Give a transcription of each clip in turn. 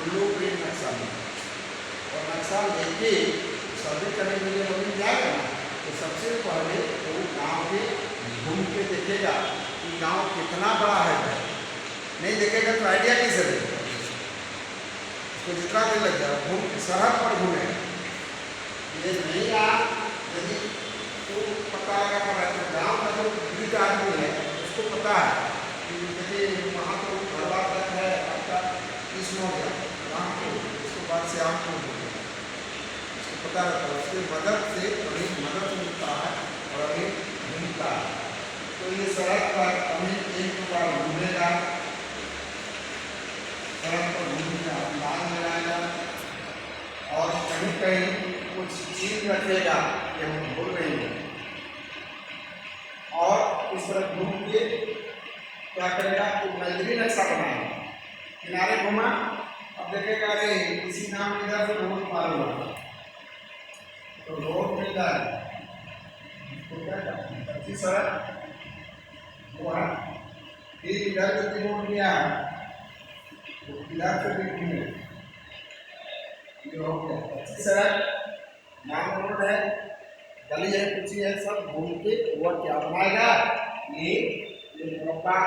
Blue print नक्शा मिला और नक्शा लेके सर्वे करने के लिए लोग जाएगा ना, तो सबसे पहले वो गांव के घूम के देखेगा कि गांव कितना बड़ा है। नहीं देखेगा तो आइडिया कैसे देगा, उसको जितना देर लग जाए घूम सरहद पर घूमे। ये नहीं आप यदि तो पता लगा तो गाँव का जो वृद्ध आदमी है उसको पता है कि देखिए वहाँ तो घरवा तक है आपका 30 हो गया गाँव को, उसके बाद से आम को उसको पता रहता है, उसकी मदद से अभी मदद मिलता है और अभी मिलता है। तो ये सड़क पर अभी एक बार घूमेगा, सड़क पर घूमेगा, अंदाज लगाएगा और कहीं कहीं कुछ चीज रखेगा कि हम भूल रहे हैं, और इस तरह घूम के क्या करेगा तो नजरी नक्शा बनाएगा। किनारे घूमा, अब देखेगा अरे किसी नाम इधर से रोड पार हुआ तो रोड मिल जाए तो क्या करना, अच्छी सड़क वो है। फिर इधर से रोड गया तो इधर से भी घूमे, ये हो गया अच्छी सड़क, नाम रोड है, गली है, कुछ है, सब घूम के वो क्या बनाएगा, ये मुरब्बा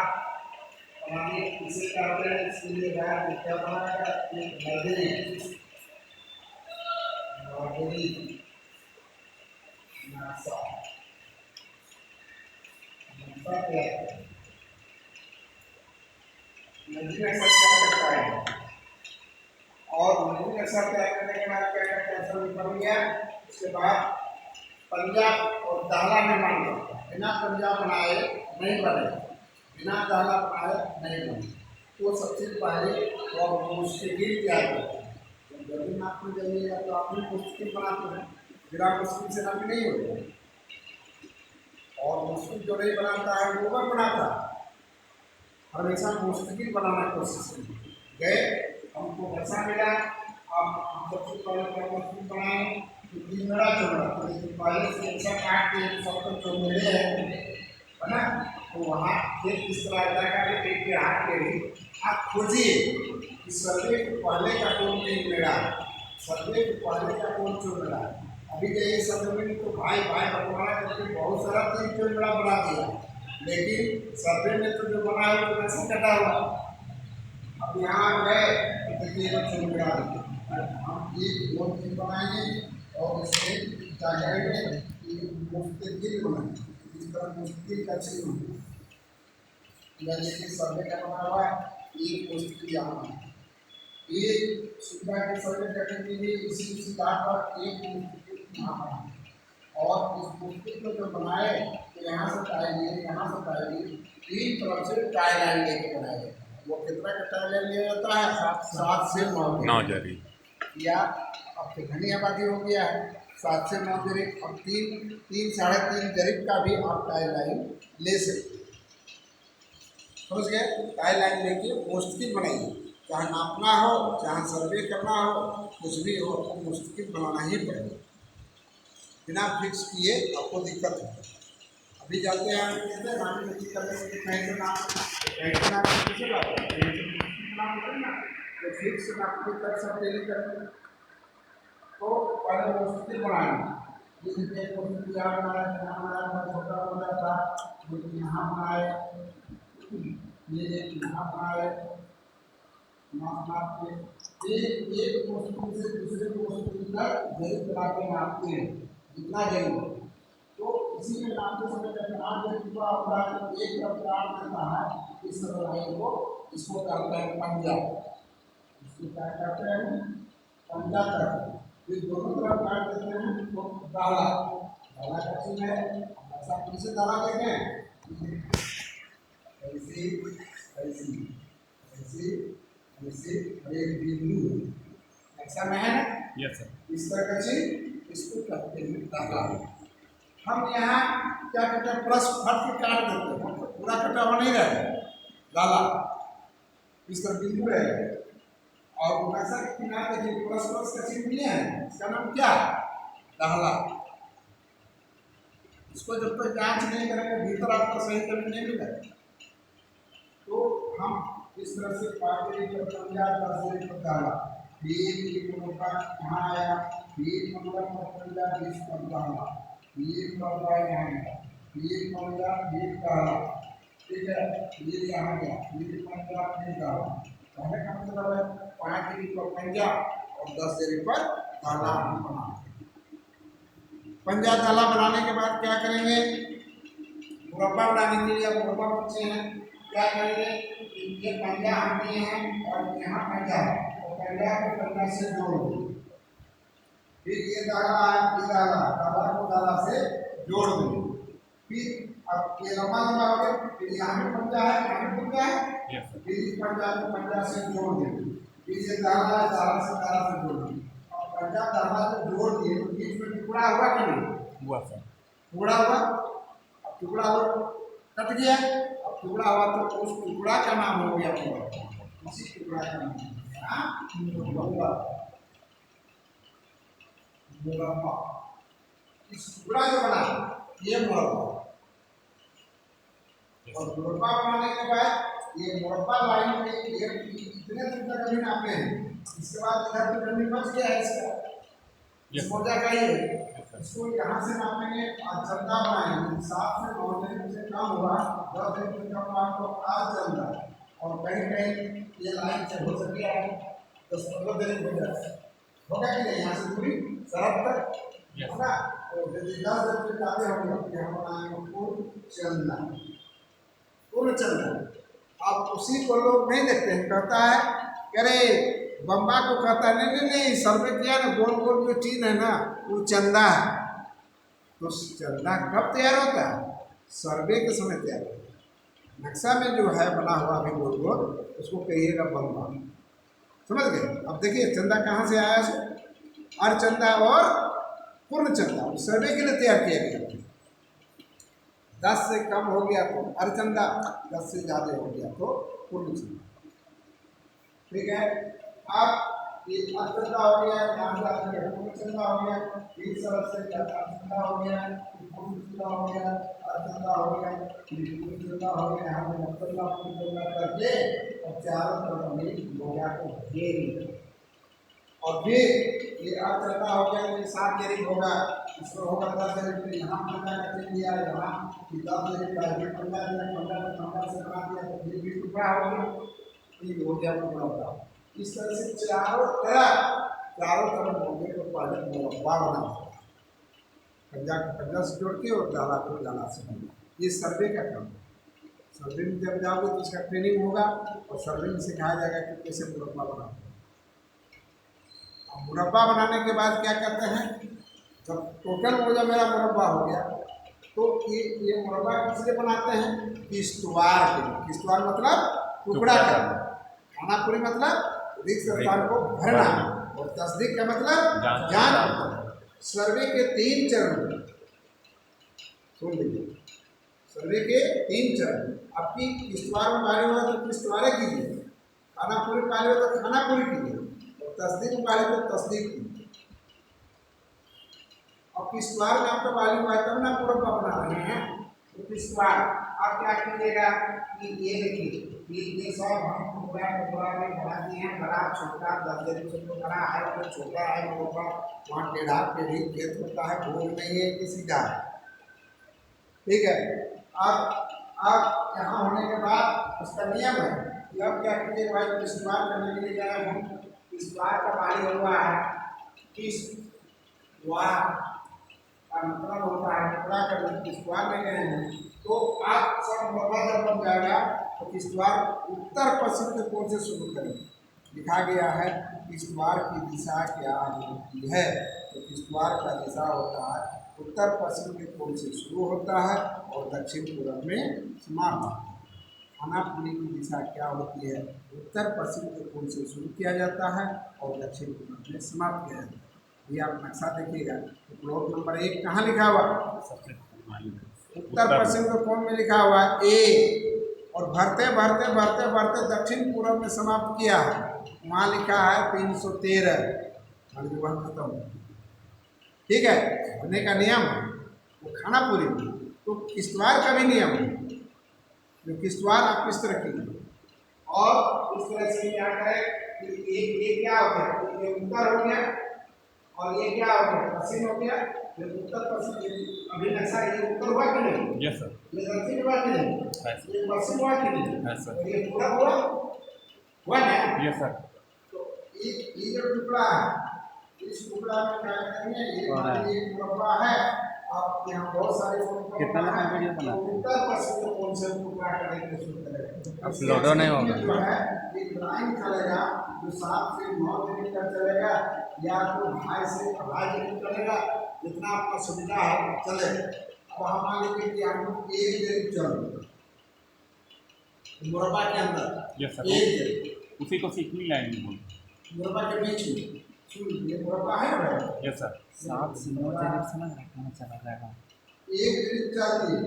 बनाने इसे करते हैं। इसके लिए बाहर क्या बनाएगा, एक नजरी नक्शा नजरी नक्शा करता है। और नजरी नक्शा तैयार करने के बाद क्या करते हैं, सब बन गया। उसके बाद पंजा और दाला निर्माण करता है। बिना पंजा बनाए नहीं बने, बिना दाला बनाए नहीं बने। तो सबसे पहले वो मुश्किल तैयार करते हैं। जब जमीन आपने जाइएगा तो आप मुश्किल बनाते हैं, बिना मुश्किल से नापी नहीं होता। और मुश्किल जो नहीं बनाता है वो भी बनाता है, हमेशा मुश्किल बनाने की कोशिश करें। गए हमको पैसा मिला, आप सबसे पहले क्या मुश्किल बनाए बड़ा चौड़ा, पहले से ऐसा काट के सब जो मिले है ना, तो वहाँ खेत किस तरह जाकर के हाथ के भी आप खोजिए कि सर्वे के पहले का कौन नहीं मिला, सर्वे के पहले का कौन चोर मिला। अभी जाइए सर्वे में तो भाई भाई बंटवारा करके बहुत सारा तीन चोर मिला बना दिया, लेकिन सर्वे में तो जो बना है वो वैसे कटा हुआ। अब यहाँ गए तो देखिए चोर मिला हम ये दो चीज बनाएंगे और इसमें जाएंगे कि मुफ्तिल बनाए, इस तरह मुफ्तिल का चिन्ह होगा, जैसे सर्वे का बना हुआ एक मुफ्तिल यहाँ है। एक सुविधा के सर्वे करने के लिए इसी बात पर एक मुफ्तिल यहाँ बना, और इस मुफ्तिल को जो बनाए तो यहाँ से टाइल यहाँ से टाइल तीन तरफ से टाइल लाइन लेके बनाए। वो कितना का टाइल लाइन लिया जाता है, 7 से 9 जरी या अब तो घनी आबादी हो गया है, 7 से 9 जरीब। अब 3 साढ़े 3 जरीब का भी आप टाइल लाइन ले सकते हैं। समझ गए, टाइल लाइन लेके मुस्तकिल बनाइए, चाहे नापना हो चाहे सर्वे करना हो कुछ भी हो, आपको मुस्तकिल बनाना ही पड़ेगा। बिना फिक्स किए आपको दिक्कत है। अभी जाते हैं करने तो फिक्स नापते कर सकते नहीं करते, तो पहले मुस्तकिल बनाना। जैसे मुस्तकिल यहाँ बनाया छोटा बना था, लेकिन यहाँ बनाए, ये यहाँ बनाए, नाप के एक मुस्तकिल से दूसरे मुस्तकिल तक जरूर बना के नापते हैं जितना जरूर। तो इसी में नापते समय जब नाप पूरा होता है तो एक तरफ काट देता है इस तरह लाइन को, इसको कहते हैं पंजा। इसको क्या कहते हैं, पंजा करते हैं। फिर दोनों तरफ काट देते हैं तो दाला, दाला का चिन्ह है। ऐसा कैसे दाला देखें, ऐसे ऐसे ऐसे ऐसे एक बिंदु ऐसा में है ना, यस सर, इस तरह का चिन्ह इसको कहते हैं दाला। हम यहाँ क्या करते हैं, प्लस फट के काट देते हैं, मतलब पूरा कटा हुआ नहीं रहता दाला, इस तरह बिंदु है। और ऐसा किनारे देखिए प्लस प्लस का चिन्ह नहीं है, इसका नाम क्या, दाला। इसको जब तक जांच नहीं करेंगे भीतर आपको सही करके नहीं मिलेगा। तो हम इस तरह से 5 पर पंजा, 10 पर दाला, फिर ये मुरब्बा यहाँ आया, फिर मतलब पंजा 20 पर दाला, फिर मुरब्बा यहाँ गया, फिर पंजा फिर दाला, ठीक है, फिर यहाँ गया, फिर पंजा फिर दाला। कहने का मतलब है 5 पर पंजा और 10 पर दाला बना। पंजा दाला बनाने के बाद क्या करेंगे, मुरब्बा बनाने के लिए मुरब्बा पूछे हैं, क्या करेंगे, ये पंजा हम दिए हैं और यहाँ पंजा है, और पंजा को पंजा से जोड़ दो, फिर ये दाला है, ये दाला, दाला को दाला से जोड़ दो, फिर अब ये लंबा लंबा हो गया, फिर यहाँ में पंजा है, यहाँ में पंजा है, फिर इस पंजा को पंजा से जोड़ दो, फिर ये दाला है, दाला से जोड़ दो। अब पंजा दाला से जोड़ दिए तो बीच में टुकड़ा हुआ कि नहीं हुआ, सर टुकड़ा हुआ, टुकड़ा हो कट गया, अब टुकड़ा हुआ तो उस टुकड़ा का नाम हो गया मुरब्बा, इसी टुकड़ा का नाम मुरब्बा। मुरब्बा इस टुकड़ा जो बना ये मुरब्बा, और मुरब्बा बनाने के बाद ये मुरब्बा लाइन में ये इतने दूर तक अभी नापे हैं, इसके बाद इधर तो जमीन बच गया है इसका, इस मोजा का ही है, इसको यहाँ से नापेंगे और चंदा बनाएंगे, 7 से 9 से कम हुआ, 10 से कम हुआ तो आज चंदा, और कहीं कहीं ये लाइन से हो सके 10-15 दिन हो जाए, होगा कि नहीं, यहाँ से पूरी सरहद तक होगा, और यदि 10 दिन से ज़्यादा होंगे तो यहाँ बनाएंगे पूर्ण चंदा, पूर्ण चंदा। अब उसी को लोग नहीं देखते हैं, कहता है अरे बम्बा को कहता है नहीं सर्वे किया ना, गोल गोल जो चीज है ना वो चंदा है, तो चंदा कब तैयार होता है, सर्वे के समय तैयार होता है, नक्शा में जो है बना हुआ अभी गोल गोल उसको कहिएगा बम्बा, समझ गए। अब देखिए चंदा कहाँ से आया, अर्धचंदा और पूर्ण चंदा सर्वे के लिए तैयार किया गया, 10 से कम हो गया तो अर्धचंदा, 10 से ज़्यादा हो गया तो पूर्ण चंदा, ठीक है। अब ये अर्धचंदा हो गया, पूर्ण चंदा हो गया, इस तरह से अर्धचंदा हो गया, पूर्ण चंदा हो गया, अर्धचंदा हो गया, पूर्ण चंदा हो गया, यहाँ पे अर्धचंदा पूर्ण चंदा करके और चारों तरफ हमें लोहा को घेर, और फिर ये अर्धचंदा हो गया, ये 7 जरीब होगा, इसमें होगा 10 जरीब, यहाँ पंजा का दिया, यहाँ 10 जरीब का ये पंजा दिया, पंजा को पंजा से बना दिया तो ये भी टुकड़ा हो गया, ये हो गया मुरब्बा। इस तरह से चारों तरफ मोटे को पहले मुरब्बा बनाना, पंजा को पंजा से जोड़ के और दाला को दाला से, ये सर्वे का काम है। सर्वे में जब जाओगे तो इसका ट्रेनिंग होगा और सर्वे में सिखाया जाएगा कि कैसे मुरब्बा बनाते हैं। अब मुरब्बा बनाने के बाद क्या करते हैं, जब टोटल मोजा मेरा मुरब्बा हो गया तो ये मुरब्बा किस लिए बनाते हैं, किश्तवाड़ के लिए। किश्तवाड़ मतलब टुकड़ा करना, खानापुरी मतलब रिक्त स्थान को भरना, और तस्दीक का मतलब जांच। सर्वे के 3 चरण, सुन लीजिए, सर्वे के 3 चरण। आपकी किश्तवाड़ में पाली हो तो किश्तवाड़े कीजिए, खानापुरी पाली हो तो खानापुरी कीजिए, और तस्दीक में पाली तो तस्दीक कीजिए। और किश्तवाड़ में आपका पाली हुआ है तब ना मुरब्बा बना रहे हैं, तो किश्तवाड़ आप क्या कीजिएगा कि ये देखिए ये सब हम टुकड़ा में बना दिए हैं, बड़ा छोटा 10 जरीब से तो बड़ा है, तो छोटा है मुरब्बा, वहाँ टेढ़ा टेढ़ी खेत होता है, गोल नहीं है कि सीधा, ठीक है। अब यहाँ होने के बाद उसका नियम है कि अब क्या कीजिए भाई, किश्तवाड़ करने के लिए क्या है, हम किश्तवाड़ का पाली हुआ है, किश्तवाड़ का मतलब होता है टुकड़ा करने, किश्तवाड़ में गए हैं तो आप सब मुरब्बा जब बन जाएगा तो किश्तवाड़ उत्तर पश्चिम के कोण से शुरू करेंगे। लिखा गया है किश्तवाड़ की दिशा क्या होती है, तो किश्तवाड़ का दिशा होता है उत्तर पश्चिम के कोण से शुरू होता है और दक्षिण पूर्व में समाप्त होता है। खानापुरी की दिशा क्या होती है, उत्तर पश्चिम के कोण से शुरू किया जाता है और दक्षिण पूर्व में समाप्त किया जाता है। ये आप नक्शा देखिएगा तो प्लॉट नंबर 1 कहाँ लिखा हुआ, उत्तर पश्चिम के कोण में लिखा हुआ है ए, और भरते भरते भरते भरते दक्षिण पूर्व में समाप्त किया है, वहाँ लिखा है 313, मतलब वहाँ खत्म, ठीक है। होने का नियम है वो खानापुरी में, तो किश्तवाड़ का भी नियम है, जो किश्तवाड़ आप किस तरह कीजिए, और इस तरह से क्या करें कि ये क्या हो गया, ये उत्तर हो गया और ये क्या हो गया, पश्चिम हो गया। ये उत्तर पश्चिम अभी नक्शा ये उत्तर हुआ कि नहीं? Yes sir. ये दक्षिण हुआ कि नहीं? ये पश्चिम हुआ कि नहीं? Yes sir. और ये पूरा हुआ ना? Yes sir. तो ये जो टुकड़ा है इस टुकड़ा में क्या करेंगे, ये मुरब्बा है। आप यहाँ बहुत सारे कितना लंबा वीडियो बना? उत्तर पश्चिम को कौन से टुकड़ा करेंगे शुरू करेंगे। अपलोड नहीं होगा। जो है एक लाइन चलेगा जो 7 से 9 डिग्री तक चलेगा या तो 2.5 से 2.5 डिग्री चलेगा, जितना आपका सुविधा है चले। अब हम मान लीजिए कि हम एक डिग्री चल मुरब्बा के अंदर। Yes sir. एक डिग्री उसी को सीखनी लाइन में बोल। मुरब्बा के बीच में ये मुरब्बा है ना? Yes sir. 7 से 9 जगह समझ रहे कहाँ चला जाएगा। एक डिग्री चलती है।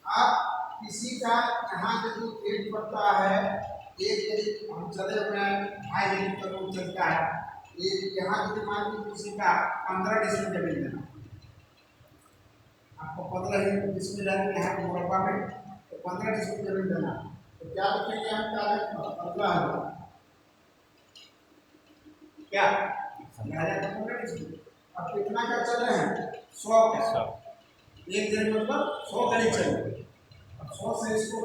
अब किसी का यहाँ यदि पेट पड़ता है एक डिग्री हम चले हुए हैं 2.5 डिग्री तक वो चलता है। एक यहाँ यदि मान लीजिए किसी का 15 डिग्री जमीन देना, आपको 15 डिग्री रहेंगे यहाँ मुरब्बा में, तो 15 डिग्री जमीन देना, तो क्या लिखेंगे हम, क्या लिखेंगे 15,000 क्या 15 डिग्री। अब कितना का चले हैं 100 का, एक दिन मतलब 100 करीब चले। अब 100 से इसको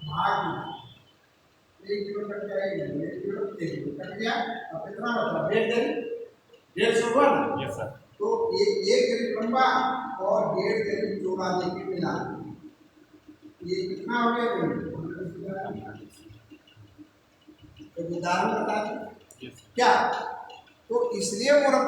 भाग दिया, 1 किलो कट गया, 1 किलो कट गया। अब कितना मतलब 1.5 हुआ ना? Yes sir. तो एक करीब लंबा और 1.5 करीब चौड़ा लेके मिला, ये कितना हो गया? तो उदाहरण बता दें क्या, तो इसलिए मुरब्बा